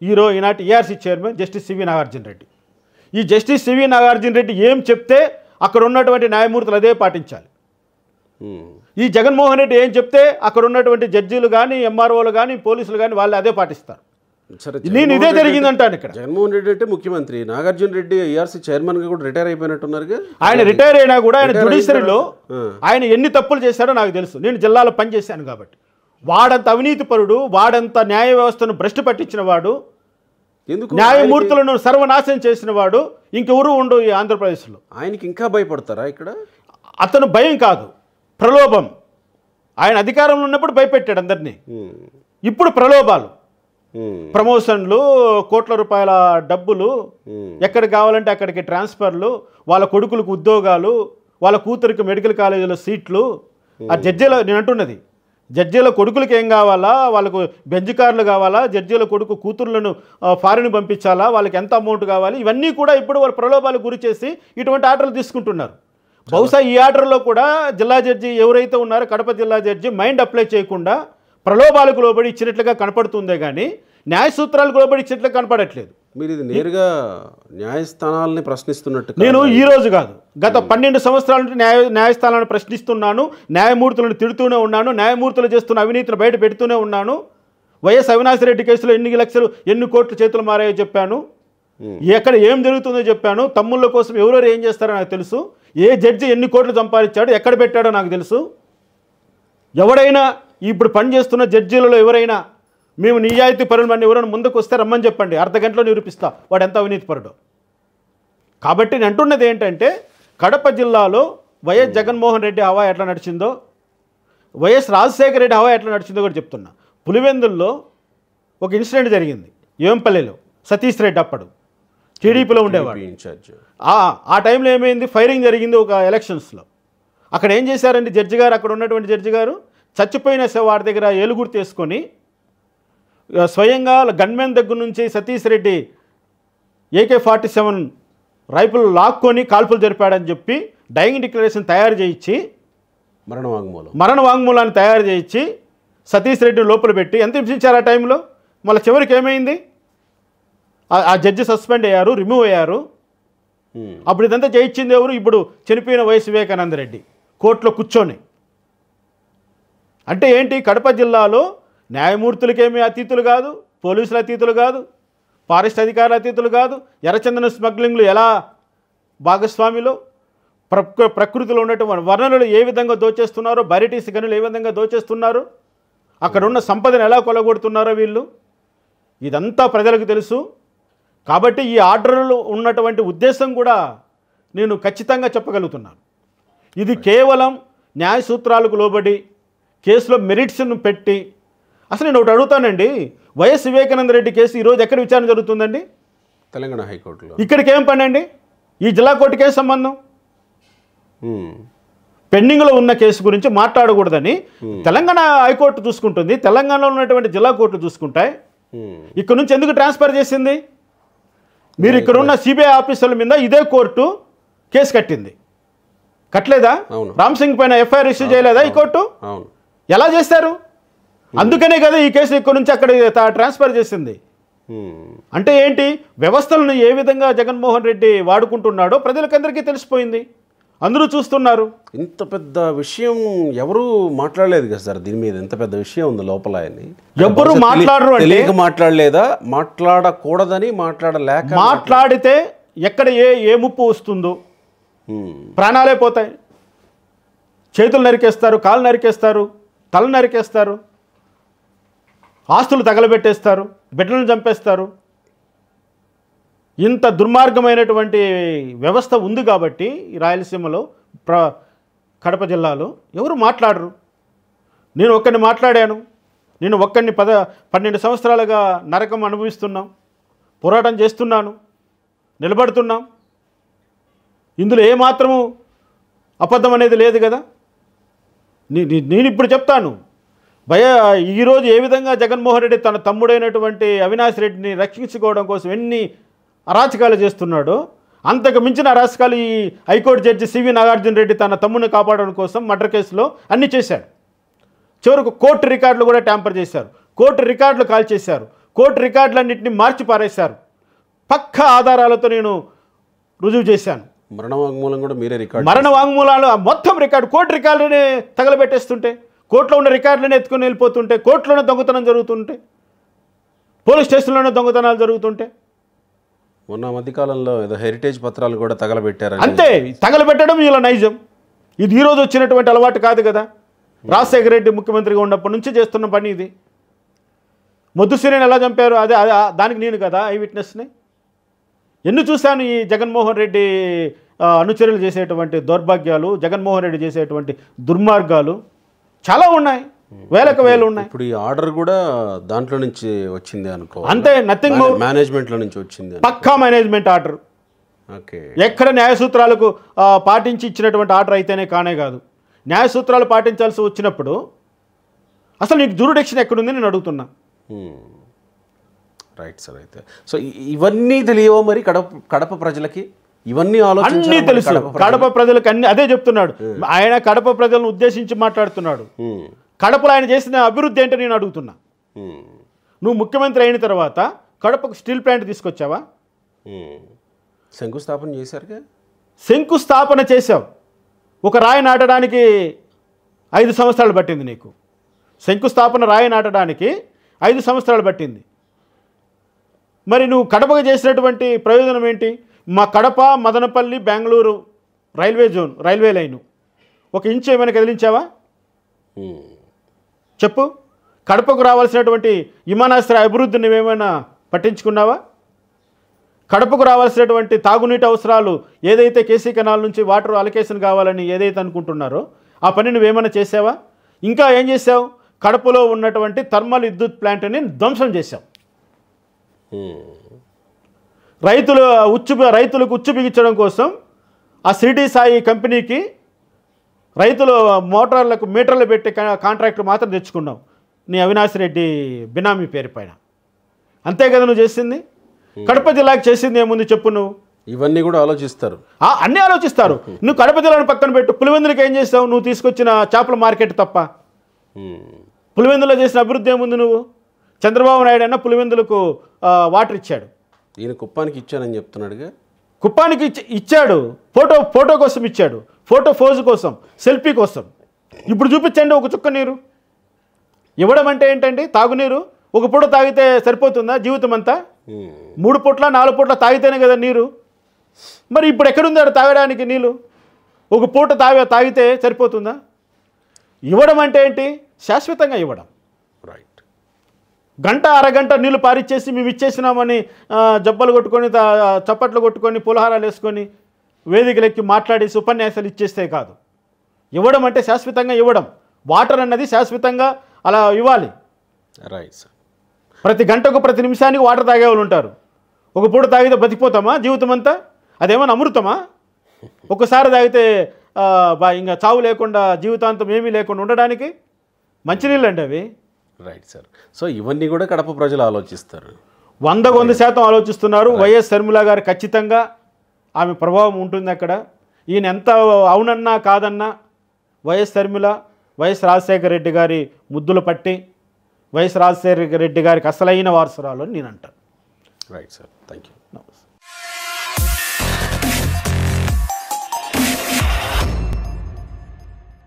ఈనాటి ARC chairman justice C V Nagarjuna Reddy. ఈ జస్టిస్ సివి నాగార్జున రెడ్డి ఏం చెప్తే అక్కడ ఉన్నటువంటి న్యాయమూర్తులు అదే పాటించాలి. ఈ జగన్మోహన్ రెడ్డి ఏం చెప్తే అక్కడ ఉన్నటువంటి జడ్జీలు కానీ, ఎంఆర్ఓలు కానీ, పోలీసులు కానీ వాళ్ళు అదే పాటిస్తారు. నేను ఇదే జరిగిందంటాను ఇక్కడ. జగన్మోహన్ రెడ్డి అంటే ముఖ్యమంత్రి, నాగార్జున రెడ్డి ఏఆర్సీ చైర్మన్ గా కూడా రిటైర్ అయిపోయినట్టున్నారు. ఆయన రిటైర్ అయినా కూడా ఆయన జ్యుడిషియరీలో ఆయన ఎన్ని తప్పులు చేశాడో నాకు తెలుసు, నేను జిల్లాలో పనిచేశాను కాబట్టి. వాడంత అవినీతిపరుడు, వాడంత న్యాయ వ్యవస్థను భ్రష్టు పట్టించిన వాడు, న్యాయమూర్తులను సర్వనాశనం చేసిన వాడు ఇంకెవరు ఉండు ఈ ఆంధ్రప్రదేశ్లో. ఆయనకి ఇంకా భయపడతారా ఇక్కడ? అతను భయం కాదు, ప్రలోభం. ఆయన అధికారంలో ఉన్నప్పుడు భయపెట్టాడు అందరినీ. ఇప్పుడు ప్రలోభాలు, ప్రమోషన్లు, కోట్ల రూపాయల డబ్బులు, ఎక్కడికి కావాలంటే అక్కడికి ట్రాన్స్ఫర్లు, వాళ్ళ కొడుకులకు ఉద్యోగాలు, వాళ్ళ కూతురికి మెడికల్ కాలేజీలో సీట్లు. ఆ జడ్జీలో నేను అంటున్నది, జడ్జీల కొడుకులకి ఏం కావాలా, వాళ్ళకు బెంచ్ కార్లు కావాలా, జడ్జీల కొడుకు కూతుర్లను ఫారిన్ పంపించాలా, వాళ్ళకి ఎంత అమౌంట్ కావాలి, ఇవన్నీ కూడా ఇప్పుడు వాళ్ళు ప్రలోభాలకు గురి చేసి ఇటువంటి ఆర్డర్లు తీసుకుంటున్నారు. బహుశా ఈ ఆర్డర్లో కూడా జిల్లా జడ్జి ఎవరైతే ఉన్నారో కడప జిల్లా జడ్జి మైండ్ అప్లై చేయకుండా ప్రలోభాలకు లోబడి ఇచ్చినట్లుగా కనపడుతుందే కానీ న్యాయ సూత్రాలకు లోబడి ఇచ్చినట్లుగా కనపడట్లేదు. మీరు ఇది నేరుగా న్యాయస్థానాలని ప్రశ్నిస్తున్నట్టు. నేను ఈ రోజు కాదు, గత 12 సంవత్సరాల నుండి న్యాయస్థానాలను ప్రశ్నిస్తున్నాను, న్యాయమూర్తులను తిడుతూనే ఉన్నాను, న్యాయమూర్తులు చేస్తున్న అవినీతిని బయట పెడుతూనే ఉన్నాను. వైఎస్ అవినాష్ రెడ్డి కేసులో ఎన్ని లక్షలు, ఎన్ని కోట్లు చేతులు మారాయో చెప్పాను, ఎక్కడ ఏం జరుగుతుందో చెప్పాను, తమ్ముళ్ళ కోసం ఎవరెవరు ఏం చేస్తారో నాకు తెలుసు, ఏ జడ్జి ఎన్ని కోట్లు సంపాదించాడో ఎక్కడ పెట్టాడో నాకు తెలుసు. ఎవరైనా ఇప్పుడు పనిచేస్తున్న జడ్జీలలో ఎవరైనా మేము నిజాయితీ పరులు ఎవరైనా ముందుకు వస్తే రమ్మని చెప్పండి, అర్ధగంటలో నిరూపిస్తా వాడు ఎంత అవినీతి పరుడో. కాబట్టి నేను అంటున్నది ఏంటంటే, కడప జిల్లాలో వైఎస్ జగన్మోహన్ రెడ్డి హవా ఎట్లా నడిచిందో, వైఎస్ రాజశేఖర రెడ్డి హవా ఎట్లా నడిచిందో కూడా చెప్తున్నా. పులివెందుల్లో ఒక ఇన్సిడెంట్ జరిగింది, ఏంపల్లిలో. సతీష్ రెడ్డి అప్పుడు టీడీపీలో ఉండేవాడు ఇన్ఛార్జ్. ఆ టైంలో ఏమైంది, ఫైరింగ్ జరిగింది ఒక ఎలక్షన్స్లో. అక్కడ ఏం చేశారండి జడ్జి గారు, అక్కడ ఉన్నటువంటి జడ్జి గారు చచ్చిపోయిన వాడి దగ్గర ఏలుగురు తీసుకొని స్వయంగా గన్మెన్ దగ్గర నుంచి సతీష్ రెడ్డి AK-47 రైఫిల్ లాక్కొని కాల్పులు జరిపాడని చెప్పి డైయింగ్ డిక్లరేషన్ తయారు చేయించి, మరణ వాంగ్మూలాన్ని తయారు చేయించి సతీష్ రెడ్డిని లోపల పెట్టి ఎంత హింసించారు ఆ టైంలో. మళ్ళీ చివరికి ఏమైంది, ఆ జడ్జి సస్పెండ్ అయ్యారు, రిమూవ్ అయ్యారు. అప్పుడు ఇదంతా చేయించింది ఎవరు? ఇప్పుడు చనిపోయిన వైఎస్ వివేకానంద రెడ్డి కోర్టులో కూర్చొని. అంటే ఏంటి, కడప జిల్లాలో న్యాయమూర్తులకేమీ అతీతులు కాదు, పోలీసులు అతీతులు కాదు, ఫారెస్ట్ అధికారులు అతీతులు కాదు, ఎర్రచందన స్మగ్లింగ్లు ఎలా భాగస్వామిలో, ప్రకృతిలో ఉన్నటువంటి వనరులు ఏ విధంగా దోచేస్తున్నారో, బరిటీస్ గనులు ఏ విధంగా దోచేస్తున్నారో, అక్కడ ఉన్న సంపదను ఎలా కొలగొడుతున్నారో వీళ్ళు, ఇదంతా ప్రజలకు తెలుసు. కాబట్టి ఈ ఆర్డర్లో ఉన్నటువంటి ఉద్దేశం కూడా నేను ఖచ్చితంగా చెప్పగలుగుతున్నాను. ఇది కేవలం న్యాయ సూత్రాలకు లోబడి కేసులో మెరిట్స్ను పెట్టి, అసలు నేను ఒకటి అడుగుతానండి, వైఎస్ వివేకానంద రెడ్డి కేసు ఈరోజు ఎక్కడ విచారణ జరుగుతుందండి? తెలంగాణ హైకోర్టులో. ఇక్కడికి ఏం పని అండి? ఈ జిల్లా కోర్టుకే సంబంధం. పెండింగ్లో ఉన్న కేసు గురించి మాట్లాడకూడదని తెలంగాణ హైకోర్టు చూసుకుంటుంది, తెలంగాణలో ఉన్నటువంటి జిల్లా కోర్టులు చూసుకుంటాయి. ఇక్కడ నుంచి ఎందుకు ట్రాన్స్ఫర్ చేసింది? మీరు ఇక్కడ ఉన్న సిబిఐ ఆఫీసర్ల మీద ఇదే కోర్టు కేసు కట్టింది, కట్టలేదా? రామ్ సింగ్ పైన ఎఫ్ఐఆర్ ఇష్యూ చేయలేదా ఈ కోర్టు? ఎలా చేశారు? అందుకనే కదా ఈ కేసు ఇక్కడ నుంచి అక్కడ ట్రాన్స్ఫర్ చేసింది. అంటే ఏంటి, వ్యవస్థలను ఏ విధంగా జగన్మోహన్ రెడ్డి వాడుకుంటున్నాడో ప్రజలకందరికీ తెలిసిపోయింది, అందరూ చూస్తున్నారు. ఇంత పెద్ద విషయం ఎవరు మాట్లాడలేదు కదా సార్, దీని మీద ఎంత పెద్ద విషయం ఉంది లోపల అని ఎవ్వరు మాట్లాడరు. తెలియక మాట్లాడలేదా, మాట్లాడకూడదని మాట్లాడలేక, మాట్లాడితే ఎక్కడ ఏ ముప్పు వస్తుందో, ప్రాణాలే పోతాయి. చేతులు నరికేస్తారు, కాళ్ళు నరికేస్తారు, తల నరికేస్తారు, ఆస్తులు తగలబెట్టేస్తారు, బిడ్డలను చంపేస్తారు. ఇంత దుర్మార్గమైనటువంటి వ్యవస్థ ఉంది కాబట్టి ఈ రాయలసీమలో, కడప జిల్లాలో ఎవరు మాట్లాడరు. నేను ఒక్కడిని మాట్లాడాను, నేను ఒక్కడిని 12 సంవత్సరాలుగా నరకం అనుభవిస్తున్నాం, పోరాటం చేస్తున్నాను, నిలబడుతున్నాం. ఇందులో ఏమాత్రము అబద్ధం అనేది లేదు కదా. నేను ఇప్పుడు చెప్తాను, ఈరోజు ఏ విధంగా జగన్మోహన్ రెడ్డి తన తమ్ముడైనటువంటి అవినాష్ రెడ్డిని రక్షించుకోవడం కోసం ఎన్ని అరాచకాలు చేస్తున్నాడో, అంతకు మించిన అరాచకాలు ఈ high court judge C V Nagarjuna Reddy తన తమ్ముడిని కాపాడడం కోసం మర్డర్ కేసులో అన్నీ చేశాడు. చివరకు కోర్టు రికార్డులు కూడా ట్యాంపర్ చేశారు, కోర్టు రికార్డులు కాల్ చేశారు, కోర్టు రికార్డులన్నింటినీ మార్చి పారేశారు. పక్కా ఆధారాలతో నేను రుజువు చేశాను. మరణ వాంగ్మూలం కూడా మీరే రికార్డు, మరణ వాంగ్మూలాలు మొత్తం రికార్డు, కోర్టు రికార్డులనే తగలబెట్టేస్తుంటే, కోర్టులో ఉన్న రికార్డులనే ఎత్తుకుని వెళ్ళిపోతుంటే, కోర్టులోనే దొంగతనం జరుగుతుంటే, పోలీస్ స్టేషన్లోనే దొంగతనాలు జరుగుతుంటే, మొన్న మధ్యకాలంలో ఏదో హెరిటేజ్ పత్రాలు కూడా తగలబెట్టారు. అంతే, తగలబెట్టడం ఇలా నైజం. ఇది ఈరోజు వచ్చినటువంటి అలవాటు కాదు కదా. రాజశేఖర రెడ్డి ముఖ్యమంత్రిగా ఉన్నప్పటి నుంచి చేస్తున్న పని ఇది. మొద్దుసిరిని ఎలా చంపారు, అదే దానికి నేను కదా ఐ విట్నెస్ని. ఎన్ని చూశాను ఈ జగన్మోహన్ రెడ్డి అనుచరులు చేసేటువంటి దౌర్భాగ్యాలు, జగన్మోహన్ రెడ్డి చేసేటువంటి దుర్మార్గాలు చాలా ఉన్నాయి, వేలకు వేలు ఉన్నాయి. ఇప్పుడు ఈ ఆర్డర్ కూడా దాంట్లో నుంచి వచ్చింది అనుకో, అంతే, నథింగ్ మోర్, మేనేజ్మెంట్లో నుంచి వచ్చింది, పక్కా మేనేజ్మెంట్ ఆర్డర్. ఓకే, ఎక్కడ న్యాయ సూత్రాలకు పాటించి ఇచ్చినటువంటి ఆర్డర్ అయితేనే కానే కాదు. న్యాయ సూత్రాలు పాటించాల్సి వచ్చినప్పుడు అసలు నీకు జ్యూరిడిక్షన్ ఎక్కడుంది నేను అడుగుతున్నా. Right sir. అయితే సో ఇవన్నీ తెలియవో మరి కడప ప్రజలకి? ఇవన్నీ అన్నీ తెలుసు కడప ప్రజలకు, అన్ని అదే చెప్తున్నాడు ఆయన. కడప ప్రజలను ఉద్దేశించి మాట్లాడుతున్నాడు. కడపలో ఆయన చేసిన అభివృద్ధి ఏంటో నేను అడుగుతున్నా. నువ్వు ముఖ్యమంత్రి అయిన తర్వాత కడపకు స్టీల్ ప్లాంట్ తీసుకొచ్చావా? శంకుస్థాపన చేశారుగా. శంకుస్థాపన చేశావు. ఒక రాయి నాటడానికి 5 సంవత్సరాలు పట్టింది నీకు. శంకుస్థాపన రాయి నాటడానికి 5 సంవత్సరాలు పట్టింది. మరి నువ్వు కడపకు చేసినటువంటి ప్రయోజనం ఏంటి? మా Kadapa Madanapalle Bengaluru railway zone, railway line 1 inch ఏమైనా కదిలించావా చెప్పు? కడపకు రావాల్సినటువంటి విమానాశ్రయ అభివృద్ధి నువ్వేమైనా పట్టించుకున్నావా? కడపకు రావాల్సినటువంటి తాగునీటి అవసరాలు ఏదైతే కేసీ కెనాల్ నుంచి వాటర్ అలొకేషన్ కావాలని ఏదైతే అనుకుంటున్నారో ఆ పని నువ్వేమైనా చేసావా? ఇంకా ఏం చేసావు? కడపలో ఉన్నటువంటి థర్మల్ విద్యుత్ ప్లాంట్ని ధ్వంసం చేశావు. రైతులకు ఉచ్చు బిగించడం కోసం ఆ సిడి సాయి కంపెనీకి రైతులు మోటార్లకు మీటర్లు పెట్టి కాంట్రాక్టర్ మాత్రం తెచ్చుకున్నావు నీ అవినాష్ రెడ్డి బినామీ పేరు పైన. అంతే కదా నువ్వు చేసింది? కడప జిల్లాకి చేసింది ఏముంది చెప్పు నువ్వు? ఇవన్నీ కూడా ఆలోచిస్తారు, అన్నీ ఆలోచిస్తారు. నువ్వు కడప జిల్లాను పక్కన పెట్టు. పులివెందులకు ఏం చేస్తావు? నువ్వు తీసుకొచ్చిన చేపల మార్కెట్ తప్ప పులివెందులో చేసిన అభివృద్ధి ఏముంది? నువ్వు చంద్రబాబు నాయుడు అయినా పులివెందులకు వాటర్ ఇచ్చాడు. ఈయన కుప్పానికి ఇచ్చానని చెప్తున్నాడుగా. కుప్పానికి ఇచ్చాడు, ఫోటో కోసం ఇచ్చాడు, ఫోటో ఫోజు కోసం, సెల్ఫీ కోసం. ఇప్పుడు చూపించండి ఒక చుక్క నీరు. ఇవ్వడం అంటే ఏంటండి? తాగునీరు ఒక పూట తాగితే సరిపోతుందా జీవితం అంతా? 3 పూట్ల 4 పూట్ల తాగితేనే కదా నీరు. మరి ఇప్పుడు ఎక్కడుంది ఆడ తాగడానికి నీళ్ళు? ఒక పూట తాగితే సరిపోతుందా? ఇవ్వడం అంటే ఏంటి? శాశ్వతంగా ఇవ్వడం. రైట్. గంట అరగంట నీళ్లు పారిచ్చేసి మేము ఇచ్చేసినామని జబ్బలు కొట్టుకొని చప్పట్లు కొట్టుకొని పులహారాలు వేసుకొని వేదికలెక్కి మాట్లాడేసి ఉపన్యాసాలు ఇచ్చేస్తే కాదు. ఇవ్వడం అంటే శాశ్వతంగా ఇవ్వడం. వాటర్ అన్నది శాశ్వతంగా అలా ఇవ్వాలి. Right sir. ప్రతి గంటకు ప్రతి నిమిషానికి వాటర్ తాగేవాళ్ళు ఉంటారు. ఒక పూట తాగితే బతికిపోతామా జీవితం అంతా? అదేమన్నా అమృతమా? ఒకసారి తాగితే ఇంకా చావు లేకుండా జీవితాంతం ఏమీ లేకుండా ఉండడానికి మంచినీళ్ళు అండి అవి. Right sir. సో ఇవన్నీ కూడా కడప ప్రజలు ఆలోచిస్తారు. 100% ఆలోచిస్తున్నారు. వైఎస్ షర్మిల గారు ఖచ్చితంగా ఆమె ప్రభావం ఉంటుంది అక్కడ. ఈయన ఎంత అవునన్నా కాదన్నా వైఎస్ షర్మిల వైఎస్ రాజశేఖర రెడ్డి గారి ముద్దులు పట్టి వైఎస్ రాజశేఖర రెడ్డి గారికి అసలైన వారసురాలు అని నేను అంటాను. Right sir. Thank you.